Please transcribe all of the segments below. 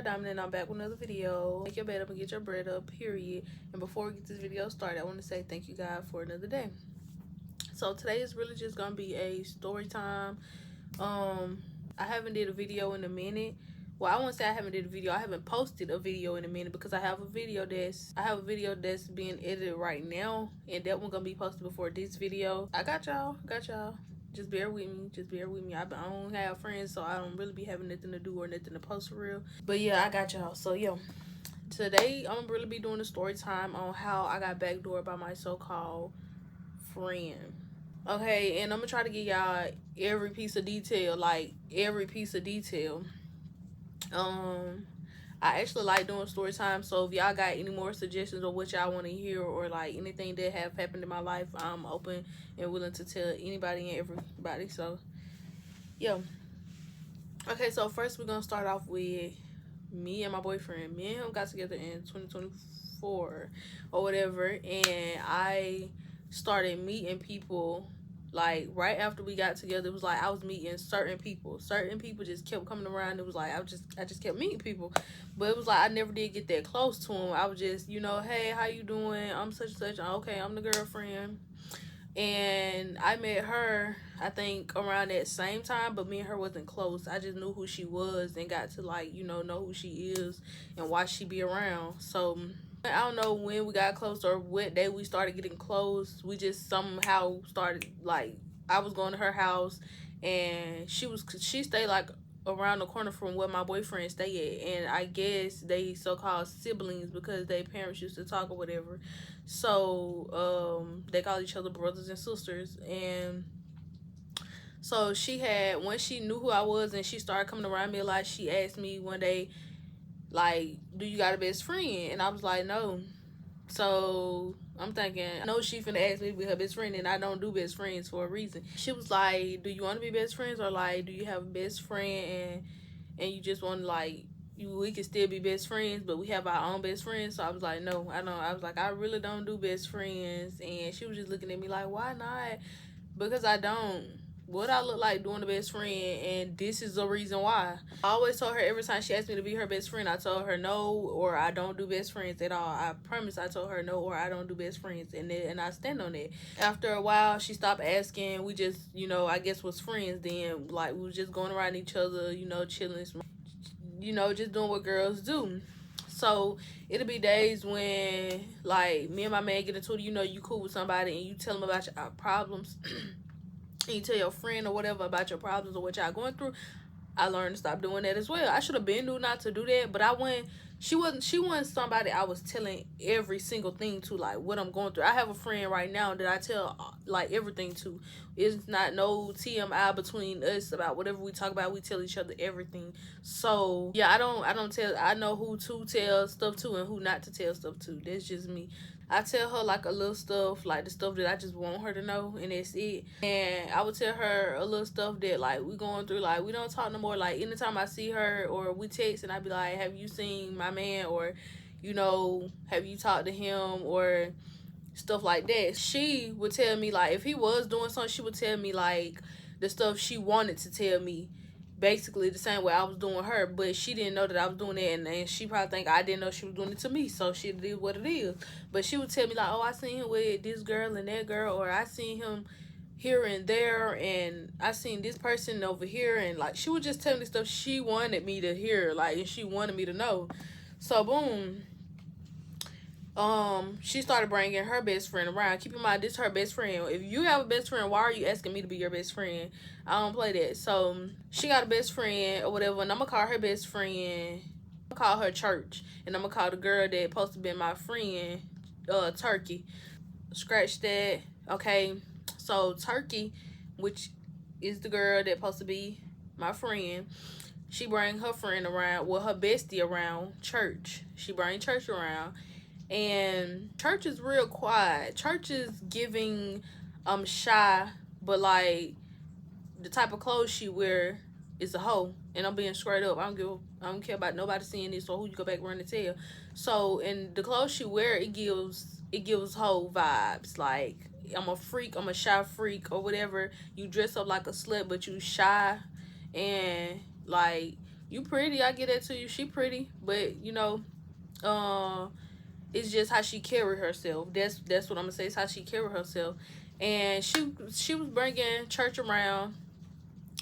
Diamond, and I'm back with another video. Make your bed up and get your bread up, period. And before we get this video started, I want to say thank you, God, for another day. So today is really just gonna be a story time. I haven't did a video in a minute. Well, I won't say I haven't did a video. I haven't posted a video in a minute because I have a video that's being edited right now, and that one gonna be posted before this video. I got y'all. Just bear with me. I don't have friends, so I don't really be having nothing to do or nothing to post for real. But yeah, I got y'all. So yeah, today I'm really be doing a story time on how I got backdoored by my so-called friend. Okay, and I'm gonna try to give y'all every piece of detail, I actually like doing story time, so if y'all got any more suggestions or what y'all want to hear or like anything that have happened in my life, I'm open and willing to tell anybody and everybody. So yeah, okay, so first we're gonna start off with me and my boyfriend. Me and him got together in 2024 or whatever, and I started meeting people like right after we got together. It was like I was meeting certain people just kept coming around. It was like I just kept meeting people, but it was like I never did get that close to them. I was just, you know, hey, how you doing? I'm such and such. Okay, I'm the girlfriend. And I met her, I think, around that same time, but me and her wasn't close. I just knew who she was and got to, like, you know who she is and why she be around. So I don't know when we got close or what day we started getting close. We just somehow started, like, I was going to her house, and she stayed like around the corner from where my boyfriend stay at, and I guess they so-called siblings because their parents used to talk or whatever. So they call each other brothers and sisters. And so she had, once she knew who I was and she started coming around me a lot, she asked me one day, like, do you got a best friend? And I was like, no. So I'm thinking, I know she finna ask me to be her best friend, and I don't do best friends for a reason. She was like, do you want to be best friends, or like, do you have a best friend and you just want to, like, we can still be best friends, but we have our own best friends? So I was like, no, I don't. I was like, I really don't do best friends. And she was just looking at me like, why not? Because I don't. What I look like doing the best friend, and this is the reason why. I always told her, every time she asked me to be her best friend, I told her no, or I don't do best friends at all. I promise I told her no, or I don't do best friends, and I stand on it. After a while, she stopped asking. We just, you know, I guess was friends then. Like, we was just going around each other, you know, chilling, you know, just doing what girls do. So it'll be days when, like, me and my man get into it, you know, you cool with somebody and you tell them about your problems and you tell your friend or whatever about your problems or what y'all going through. I learned to stop doing that as well. I should have been knew not to do that, but I went. She wasn't somebody I was telling every single thing to, like what I'm going through. I have a friend right now that I tell like everything to. It's not no TMI between us about whatever we talk about. We tell each other everything. So yeah, I don't tell. I know who to tell stuff to and who not to tell stuff to. That's just me. I tell her like a little stuff, like the stuff that I just want her to know, and that's it. And I would tell her a little stuff that like we going through, like we don't talk no more. Like anytime I see her or we text, and I be like, have you seen my man, or you know, have you talked to him, or stuff like that. She would tell me, like, if he was doing something, she would tell me like the stuff she wanted to tell me, basically the same way I was doing her, but she didn't know that I was doing that, and she probably think I didn't know she was doing it to me, so she did what it is. But she would tell me like, oh, I seen him with this girl and that girl, or I seen him here and there, and I seen this person over here, and like she would just tell me stuff she wanted me to hear, like, and she wanted me to know. So boom, she started bringing her best friend around. Keep in mind, this her best friend. If you have a best friend, why are you asking me to be your best friend? I don't play that. So she got a best friend or whatever, and I'm gonna call her best friend, I'm gonna call her Church, and I'm gonna call the girl that supposed to be my friend Turkey. Scratch that. Okay, so Turkey, which is the girl that supposed to be my friend, she bring her friend around, well, her bestie around, Church. She bring Church around. And Church is real quiet. Church is giving shy, but like the type of clothes she wear is a hoe. And I'm being straight up. I don't care about nobody seeing this, or who you go back run and tell. So in the clothes she wear, it gives hoe vibes. Like, I'm a freak, I'm a shy freak or whatever. You dress up like a slut, but you shy, and like You pretty, I get that to you. She pretty, but you know, uh, it's just how she carry herself. That's what I'm gonna say. It's how she carry herself. And she was bringing church around,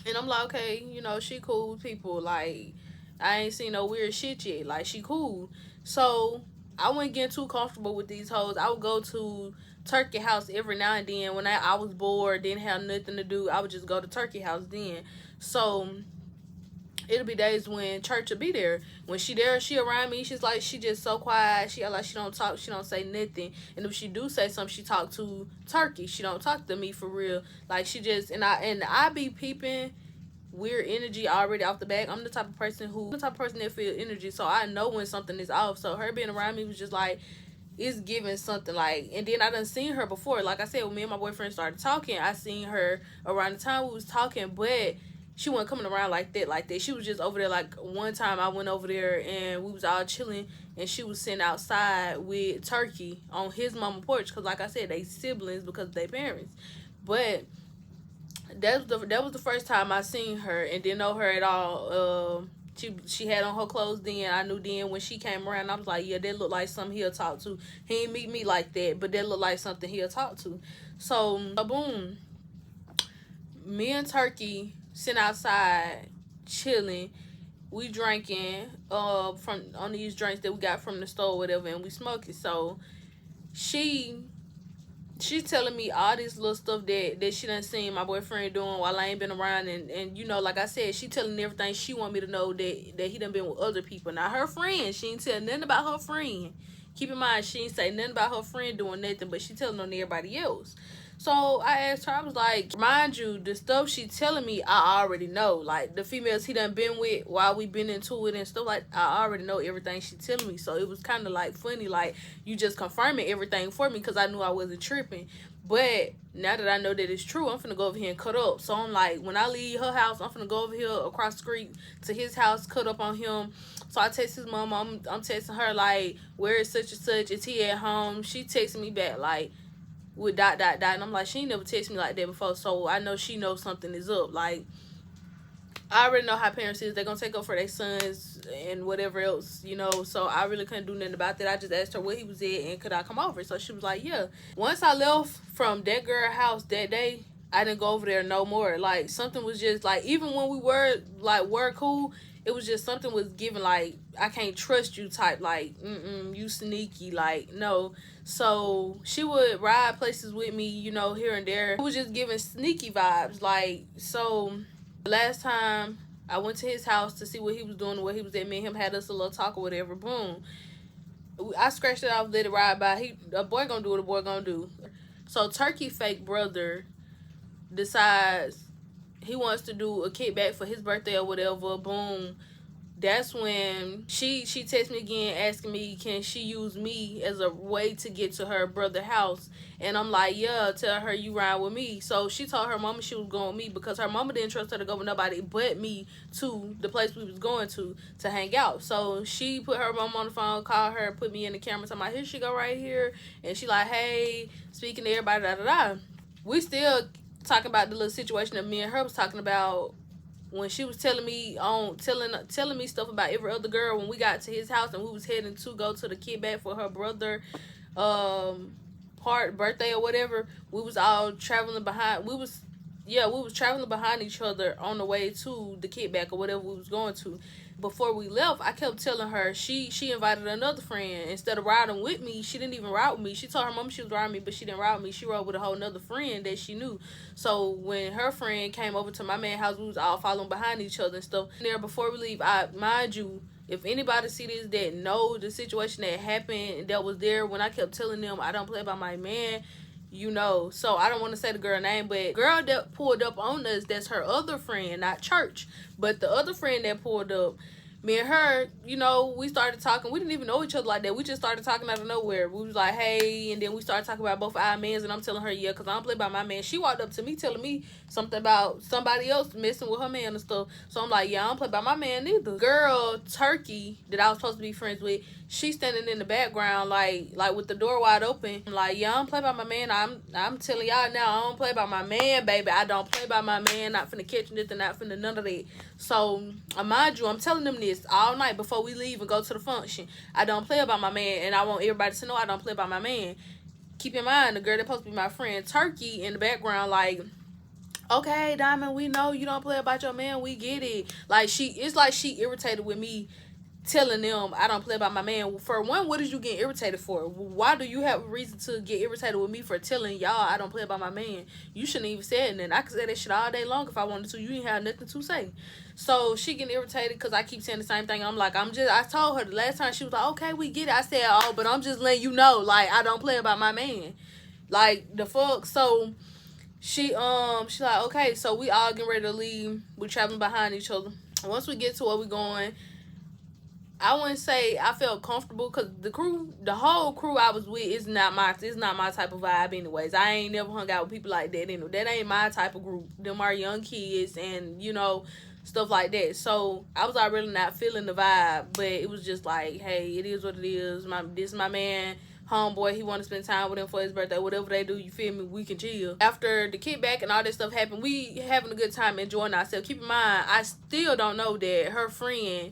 and I'm like, okay, you know, she cool with people. Like, I ain't seen no weird shit yet. Like, she cool. So I wasn't getting too comfortable with these hoes. I would go to Turkey House every now and then when I was bored, didn't have nothing to do. I would just go to Turkey House then. So it'll be days when church will be there. When she there, she around me. She's like, she just so quiet. She like she don't talk. She don't say nothing. And if she do say something, she talk to Turkey. She don't talk to me for real. Like she just and I be peeping weird energy already off the back. I'm the type of person that feel energy, so I know when something is off. So her being around me was just like, it's giving something. Like, and then I done seen her before. Like I said, when me and my boyfriend started talking, I seen her around the time we was talking, but she wasn't coming around like that. She was just over there. Like one time I went over there and we was all chilling, and she was sitting outside with Turkey on his mama porch, because like I said, they siblings because of their parents. But that was the first time I seen her and didn't know her at all. She had on her clothes then. I knew then when she came around, I was like, yeah, that looked like something he'll talk to. He ain't meet me like that, but that looked like something he'll talk to. So boom, me and Turkey sitting outside chilling. We drinking from on these drinks that we got from the store or whatever, and we smoking. So she she's telling me all this little stuff that she done seen my boyfriend doing while I ain't been around, and you know, like I said, she telling me everything she want me to know, that he done been with other people. Now her friend, she ain't tell nothing about her friend. Keep in mind, she ain't say nothing about her friend doing nothing, but she telling on everybody else. So I asked her, I was like, mind you, the stuff she telling me, I already know. Like, the females he done been with while we been into it and stuff, like, I already know everything she telling me. So it was kind of, like, funny, like, you just confirming everything for me because I knew I wasn't tripping. But now that I know that it's true, I'm finna go over here and cut up. So I'm like, when I leave her house, I'm finna go over here across the street to his house, cut up on him. So I text his mom. I'm texting her, like, where is such and such? Is he at home? She texting me back, like, with ... And I'm like, she ain't never texted me like that before, so I know she knows something is up. Like, I already know how parents is. They're gonna take up for their sons and whatever else, you know. So I really couldn't do nothing about that. I just asked her where he was at and could I come over. So she was like, yeah. Once I left from that girl house that day, I didn't go over there no more. Like, something was just like, even when we were cool, it was just something was given, like, I can't trust you type, like, you sneaky, like, no. So she would ride places with me, you know, here and there. It was just giving sneaky vibes, like. So last time I went to his house to see what he was doing, where he was at, me and him had us a little talk or whatever. Boom, I scratched it off, let it ride by. A boy gonna do what a boy gonna do. So Turkey fake brother decides he wants to do a kickback for his birthday or whatever. Boom, that's when she texts me again asking me, can she use me as a way to get to her brother's house? And I'm like, yeah, tell her you ride with me. So she told her mama she was going with me because her mama didn't trust her to go with nobody but me to the place we was going to hang out. So she put her mama on the phone, called her, put me in the camera, talking about, here she go right here. And she like, hey, speaking to everybody, da. We still talking about the little situation that me and her was talking about when she was telling me stuff about every other girl. When we got to his house and we was heading to go to the kickback for her brother birthday or whatever, we was all traveling behind. We was traveling behind each other on the way to the kickback or whatever we was going to. Before we left, I kept telling her she invited another friend. Instead of riding with me, she didn't even ride with me. She told her mom she was riding me, but she didn't ride with me. She rode with a whole nother friend that she knew. So when her friend came over to my man's house, we was all following behind each other and stuff. There, before we leave, mind you, if anybody see this that know the situation that happened, that was there when I kept telling them I don't play by my man, you know. So I don't want to say the girl name, but girl that pulled up on us, that's her other friend, not church, but the other friend that pulled up, me and her, you know, we started talking. We didn't even know each other like that. We just started talking out of nowhere. We was like, hey, and then we started talking about both our mans, and I'm telling her, yeah, because I don't play by my man. She walked up to me telling me something about somebody else messing with her man and stuff. So I'm like, yeah, I don't play by my man either. Girl, Turkey, that I was supposed to be friends with, she standing in the background, like with the door wide open. I'm like, yeah, I don't play by my man. I'm telling y'all now, I don't play by my man, baby. I don't play by my man. Not finna catch nothing, not finna none of that. So, mind you, I'm telling them this all night before we leave and go to the function. I don't play about my man, and I want everybody to know I don't play about my man. Keep in mind, the girl that's supposed to be my friend, Turkey, in the background, like, okay, Diamond, we know you don't play about your man. We get it. Like, it's like she irritated with me telling them I don't play about my man. For one, what is you getting irritated for? Why do you have a reason to get irritated with me for telling y'all I don't play about my man? You shouldn't even say it. And then I could say that shit all day long if I wanted to. You ain't have nothing to say. So she getting irritated because I keep saying the same thing. I'm like, I told her the last time, she was like, okay, we get it. I said, oh, but I'm just letting you know, like, I don't play about my man. Like, the fuck. So she like, okay, so we all getting ready to leave. We traveling behind each other. Once we get to where we going, I wouldn't say I felt comfortable because the whole crew I was with is not my type of vibe anyways. I ain't never hung out with people like that anyway. That ain't my type of group. Them are young kids and, you know, stuff like that. So I was already not feeling the vibe, but it was just like, hey, it is what it is. This is my man, homeboy. He want to spend time with him for his birthday. Whatever they do, you feel me? We can chill. After the kickback and all this stuff happened, we having a good time enjoying ourselves. Keep in mind, I still don't know that her friend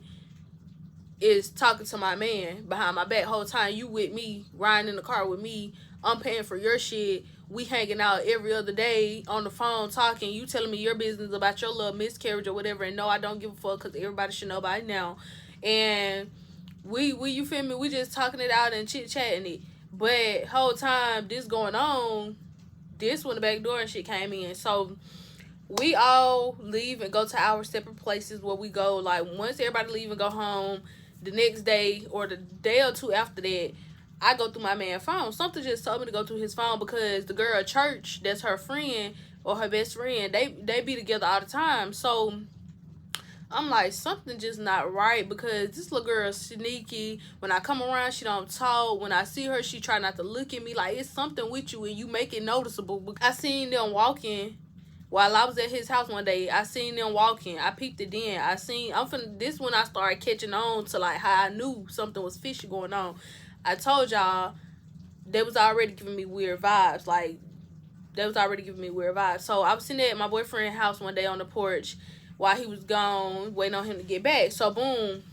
is talking to my man behind my back. Whole time you with me, riding in the car with me, I'm paying for your shit. We hanging out every other day on the phone talking. You telling me your business about your little miscarriage or whatever. And no, I don't give a fuck because everybody should know by now. And we you feel me? We just talking it out and chit chatting it. But whole time this going on, this when the back door and shit came in. So we all leave and go to our separate places where we go. Like once everybody leave and go home, the next day or the day or two after that, I go through my man's phone. Something just told me to go through his phone because the girl at church, that's her friend or her best friend, they be together all the time. So I'm like, something just not right because this little girl sneaky. When I come around, she don't talk. When I see her, she try not to look at me. Like, it's something with you and you make it noticeable. I seen them walking while I was at his house one day. I seen them walking. I peeped it in. This when I started catching on to like how I knew something was fishy going on. I told y'all they was already giving me weird vibes. Like, they was already giving me weird vibes. So I was sitting at my boyfriend's house one day on the porch while he was gone, waiting on him to get back. So boom,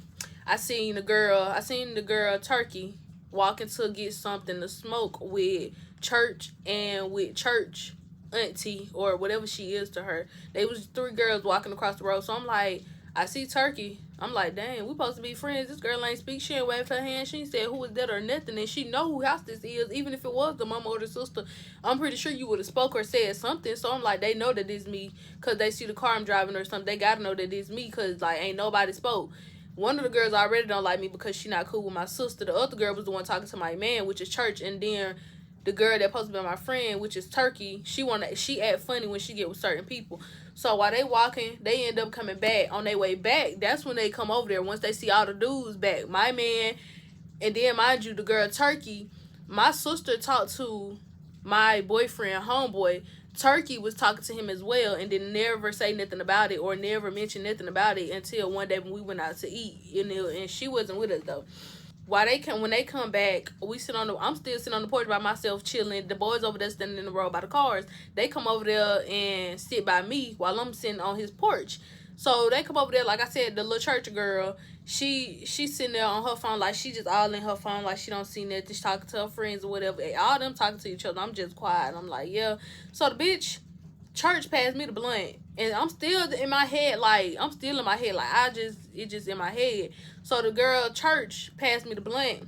I seen the girl Turkey walking to get something to smoke with church auntie or whatever she is to her. They was 3 girls walking across the road. So I'm like, I see Turkey. I'm like, dang, we supposed to be friends. This girl ain't speak. She ain't wave her hand. She said who is that or nothing. And she know who house this is. Even if it was the mama or the sister, I'm pretty sure you would have spoke or said something. So I'm like, they know that it's me because they see the car I'm driving or something. They got to know that it's me because, like, ain't nobody spoke. One of the girls already don't like me because she not cool with my sister. The other girl was the one talking to my man, which is church. And then the girl that supposed to be my friend, which is Turkey, she act funny when she get with certain people. So while they walking, they end up coming back. On their way back, that's when they come over there. Once they see all the dudes back, my man, and then mind you, the girl Turkey, my sister talked to my boyfriend, homeboy. Turkey was talking to him as well, and didn't never say nothing about it or never mention nothing about it until one day when we went out to eat. And she wasn't with us though. When they come back, I'm still sitting on the porch by myself chilling. The boys over there standing in the road by the cars. They come over there and sit by me while I'm sitting on his porch. So they come over there, like I said, the little church girl, she's sitting there on her phone, like she just all in her phone, like she don't see nothing. She's talking to her friends or whatever. All them talking to each other. I'm just quiet. I'm like, yeah. So the bitch church passed me the blunt, and I'm still in my head, like it's just in my head. So the girl church passed me the blunt.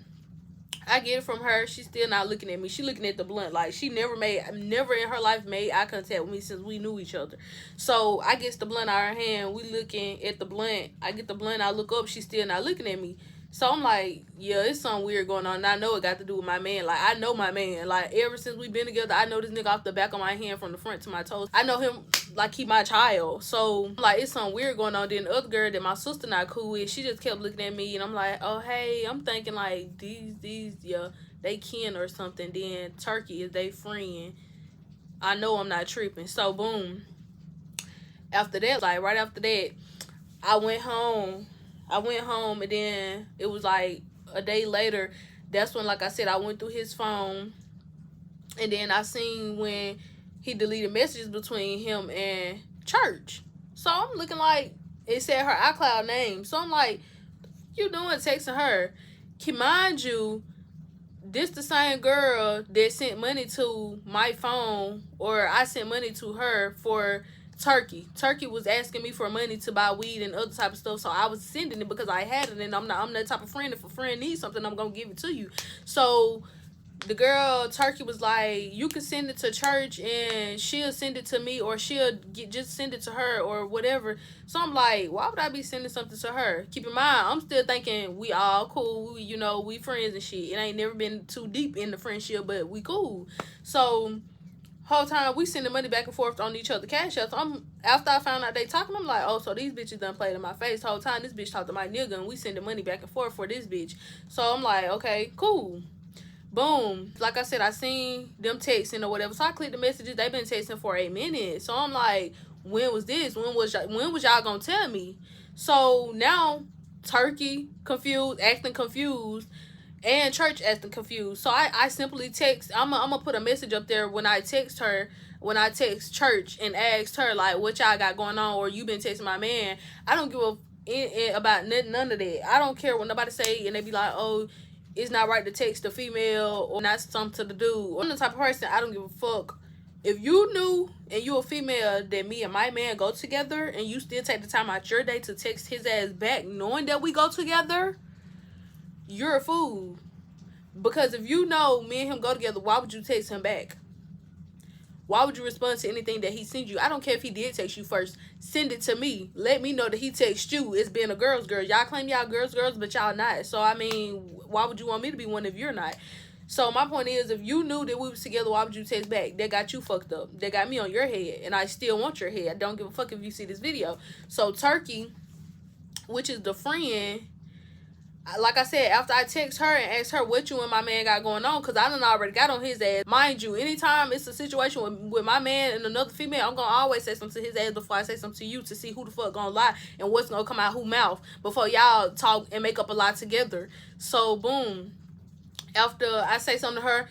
I get it from her. She's still not looking at me. She looking at the blunt. Like, she never in her life made eye contact with me since we knew each other. So I get the blunt out of her hand. We looking at the blunt. I get the blunt. I look up. She's still not looking at me. So I'm like, yeah, it's something weird going on. And I know it got to do with my man. Like, I know my man. Like, ever since we've been together, I know this nigga off the back of my hand from the front to my toes. I know him like he my child. So like it's something weird going on. Then the other girl that my sister not cool with, she just kept looking at me, and I'm like, oh hey, I'm thinking like these yeah, they kin or something. Then Turkey is they friend. I know I'm not tripping. So boom. After that, like right after that, I went home. And then it was like a day later. That's when, like I said, I went through his phone, and then I seen when he deleted messages between him and Church. So I'm looking like it said her iCloud name. So I'm like, you doing texting her? Mind you, this the same girl that sent money to my phone, or I sent money to her for Turkey. Turkey was asking me for money to buy weed and other type of stuff, so I was sending it because I had it, and I'm that type of friend. If a friend needs something, I'm gonna give it to you. So the girl Turkey was like, you can send it to Church and she'll send it to me, or she'll just send it to her or whatever. So I'm like, why would I be sending something to her? Keep in mind, I'm still thinking we all cool, we friends and shit. It ain't never been too deep in the friendship, but we cool. So whole time we sending money back and forth on each other cash apps. After I found out they talking, I'm like, oh, so these bitches done played in my face. Whole time this bitch talked to my nigga and we sending money back and forth for this bitch. So I'm like, okay, cool. Boom. Like I said, I seen them texting or whatever. So I clicked the messages. They've been texting for 8 minutes. So I'm like, when was this? When was y'all gonna tell me? So now Turkey confused, acting confused, and Church acting confused. So I simply text. I'm gonna put a message up there when I text her. When I text Church and asked her like, what y'all got going on, or you been texting my man. I don't give about none of that. I don't care what nobody say, and they be like, oh, it's not right to text a female or not something to do. I'm the type of person, I don't give a fuck. If you knew and you a female that me and my man go together, and you still take the time out your day to text his ass back knowing that we go together, you're a fool. Because if you know me and him go together, why would you text him back? Why would you respond to anything that he sends you? I don't care if he did text you first. Send it to me. Let me know that he texted you. It's being a girl's girl. Y'all claim y'all girls, but y'all not. So, I mean, why would you want me to be one if you're not? So, my point is, if you knew that we was together, why would you text back? That got you fucked up. That got me on your head. And I still want your head. I don't give a fuck if you see this video. So, Turkey, which is the friend, like I said, after I text her and asked her what you and my man got going on, because I done already got on his ass. Mind you, anytime it's a situation with my man and another female, I'm going to always say something to his ass before I say something to you, to see who the fuck going to lie and what's going to come out who mouth before y'all talk and make up a lie together. So, boom. After I say something to her,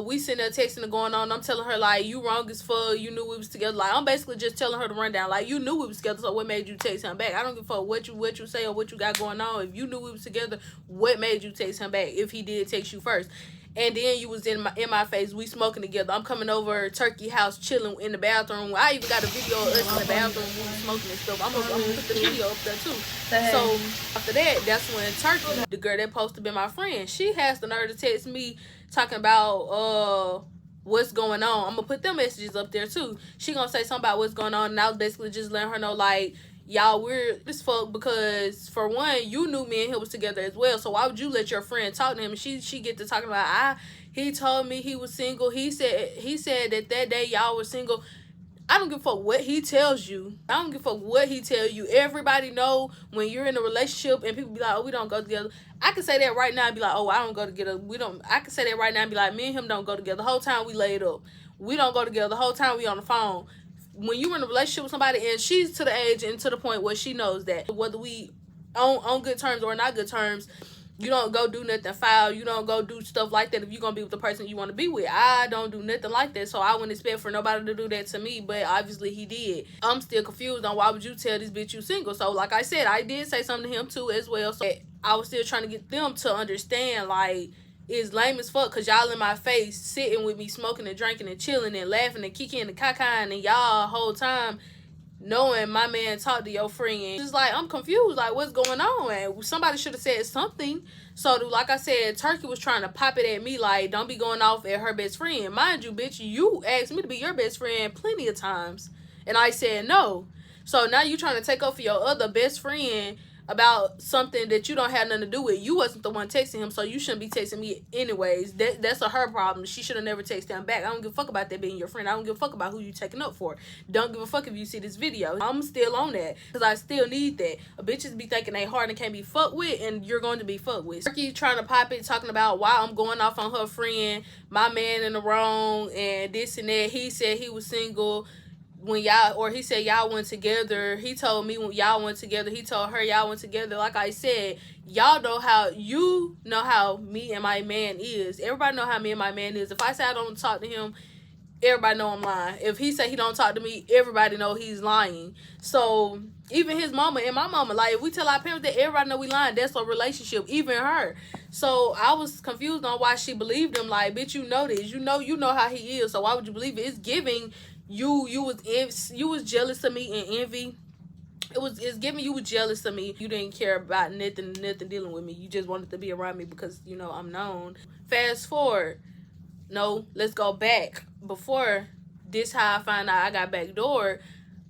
we sitting there texting and going on. I'm telling her like, you wrong as fuck. You knew we was together. Like, I'm basically just telling her to run down. Like, you knew we was together, so what made you text him back? I don't give a fuck what you say or what you got going on. If you knew we was together, what made you text him back? If he did text you first. And then you was in my face. We smoking together. I'm coming over Turkey house, chilling in the bathroom. I even got a video of us in the bathroom when we smoking and stuff. I'm gonna put the video up there too. So after that, that's when Turkey, the girl that supposed to be my friend, she has the nerve to text me talking about what's going on. I'm gonna put them messages up there too. She gonna say something about what's going on, and I was basically just letting her know like, y'all weird as fuck, because for one, you knew me and him was together as well, so why would you let your friend talk to him? And she get to talking about, he told me he was single. He said that day y'all were single. I don't give a fuck what he tells you. I don't give a fuck what he tell you. Everybody know when you're in a relationship and people be like, oh, we don't go together. I can say that right now and be like, oh, I don't go together. I can say that right now and be like, me and him don't go together. The whole time we laid up. We don't go together. The whole time we on the phone. When you in a relationship with somebody and she's to the age and to the point where she knows that whether we on good terms or not good terms, you don't go do nothing foul. You don't go do stuff like that if you're going to be with the person you want to be with. I don't do nothing like that, so I wouldn't expect for nobody to do that to me, but obviously he did. I'm still confused on why would you tell this bitch you single. So like I said, I did say something to him too as well, so I was still trying to get them to understand like, it's lame as fuck because y'all in my face sitting with me smoking and drinking and chilling and laughing and kicking and cacaing, and y'all whole time knowing my man talked to your friend. Just like, I'm confused, like what's going on? And somebody should have said something. So like I said, Turkey was trying to pop it at me like, don't be going off at her best friend. Mind you, bitch, you asked me to be your best friend plenty of times and I said no. So now you trying to take over your other best friend about something that you don't have nothing to do with. You wasn't the one texting him, so you shouldn't be texting me anyways. That's her problem. She should have never texted him back. I don't give a fuck about that being your friend. I don't give a fuck about who you taking up for. Don't give a fuck if you see this video. I'm still on that because I still need that. Bitches be thinking they hard and can't be fucked with, and you're going to be fucked with. Ricky trying to pop it, talking about why I'm going off on her friend, my man in the wrong, and this and that. He said he was single when y'all, or he said y'all went together. He told me when y'all went together. He told her y'all went together. Like I said, y'all know how, you know how me and my man is. Everybody know how me and my man is. If I say I don't talk to him, everybody know I'm lying. If he say he don't talk to me, everybody know he's lying. So even his mama and my mama, like, if we tell our parents that, everybody know we lying. That's a relationship, even her. So I was confused on why she believed him. Like, bitch, you know this, you know how he is, so why would you believe it? It's giving you was jealous of me and envy. It's giving you was jealous of me. You didn't care about nothing dealing with me. You just wanted to be around me because, you know, I'm known. Fast forward. No, let's go back. Before this, how I found out I got backdoored.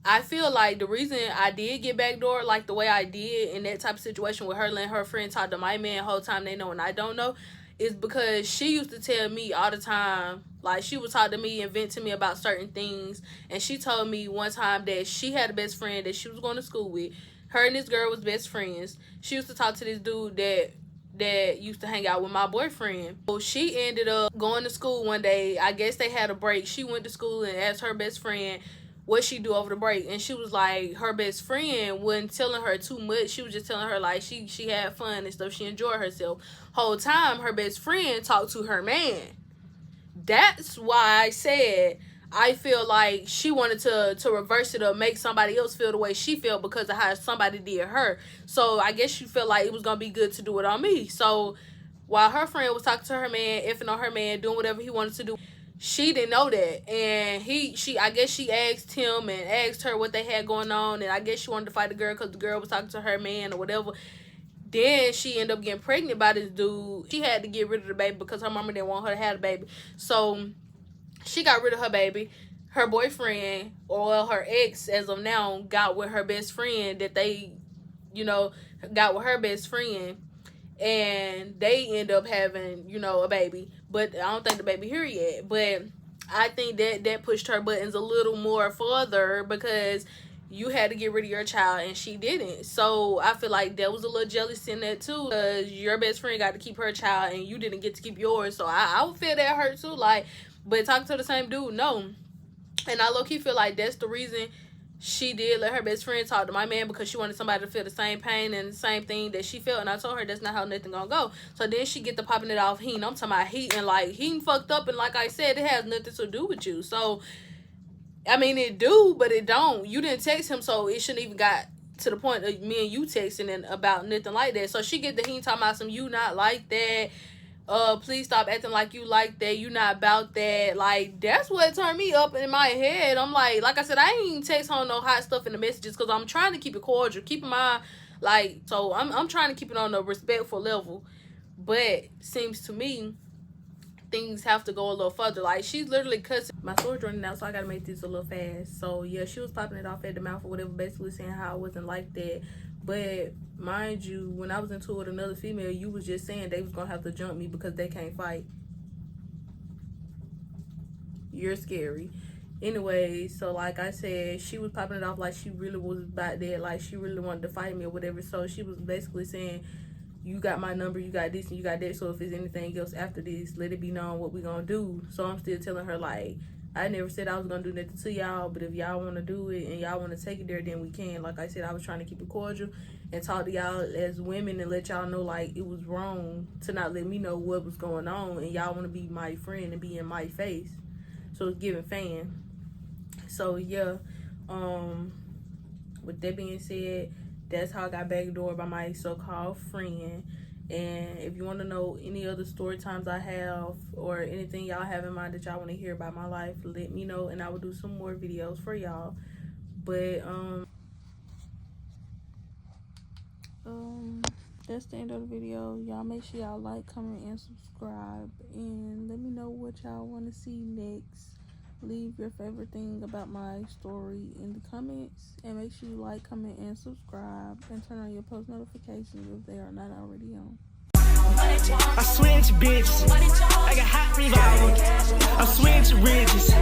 I feel like the reason I did get backdoored like the way I did in that type of situation with her letting her friend talk to my man the whole time they know and I don't know, is because she used to tell me all the time, like, she would talk to me and vent to me about certain things. And she told me one time that she had a best friend that she was going to school with. Her and this girl was best friends. She used to talk to this dude that used to hang out with my boyfriend. So she ended up going to school one day. I guess they had a break. She went to school and asked her best friend what she do over the break, and she was like, her best friend wasn't telling her too much. She was just telling her like she had fun and stuff. She enjoyed herself. Whole time her best friend talked to her man. That's why I said I feel like she wanted to reverse it or make somebody else feel the way she felt because of how somebody did her. So I guess she felt like it was gonna be good to do it on me. So while her friend was talking to her man, effing on her man, doing whatever he wanted to do, she didn't know that. And I guess she asked him and asked her what they had going on, and I guess she wanted to fight the girl because the girl was talking to her man or whatever. Then she ended up getting pregnant by this dude. She had to get rid of the baby because her mama didn't want her to have the baby. So she got rid of her baby. Her boyfriend, or well, her ex as of now, got with her best friend that they, you know, got with her best friend. And they end up having, you know, a baby. But I don't think the baby here yet. But I think that pushed her buttons a little more further because you had to get rid of your child and she didn't. So I feel like there was a little jealousy in that too, because your best friend got to keep her child and you didn't get to keep yours. So I would feel that hurt too. Like, but talking to the same dude, no. And I low-key feel like that's the reason she did let her best friend talk to my man, because she wanted somebody to feel the same pain and the same thing that she felt. And I told her that's not how nothing gonna go. So then she get to popping it off I'm talking about and like he fucked up, and like I said, it has nothing to do with you. So I mean, it do, but it don't. You didn't text him, so it shouldn't even got to the point of me and you texting and about nothing like that. So she get the talking about some you not like that. Please stop acting like you like that. You not about that. Like, that's what turned me up in my head. I'm like I said, I ain't even text home no hot stuff in the messages because I'm trying to keep it cordial, keeping my so I'm trying to keep it on a respectful level. But seems to me things have to go a little further. Like, she's literally cussing. My storage running out, so I gotta make this a little fast. So yeah, she was popping it off at the mouth or whatever, basically saying how I wasn't like that. But mind you, when I was into it with another female, you was just saying they was gonna have to jump me because they can't fight. You're scary. Anyway, so like I said, she was popping it off like she really was about that, like she really wanted to fight me or whatever. So she was basically saying, you got my number, you got this and you got that, so if there's anything else after this, let it be known what we gonna do. So I'm still telling her, like, I never said I was gonna do nothing to y'all, but if y'all want to do it and y'all want to take it there, then we can. Like I said, I was trying to keep it cordial and talk to y'all as women and let y'all know, like, it was wrong to not let me know what was going on, and y'all want to be my friend and be in my face. So it's giving fan. So yeah, with that being said, that's how I got backdoored by my so-called friend. And if you want to know any other story times I have or anything y'all have in mind that y'all want to hear about my life, let me know and I will do some more videos for y'all. But that's the end of the video. Y'all make sure y'all like, comment, and subscribe, and let me know what y'all want to see next. Leave your favorite thing about my story in the comments, and make sure you like, comment, and subscribe, and turn on your post notifications if they are not already on. I switch bitches, like a hot revolver. I switch ridges.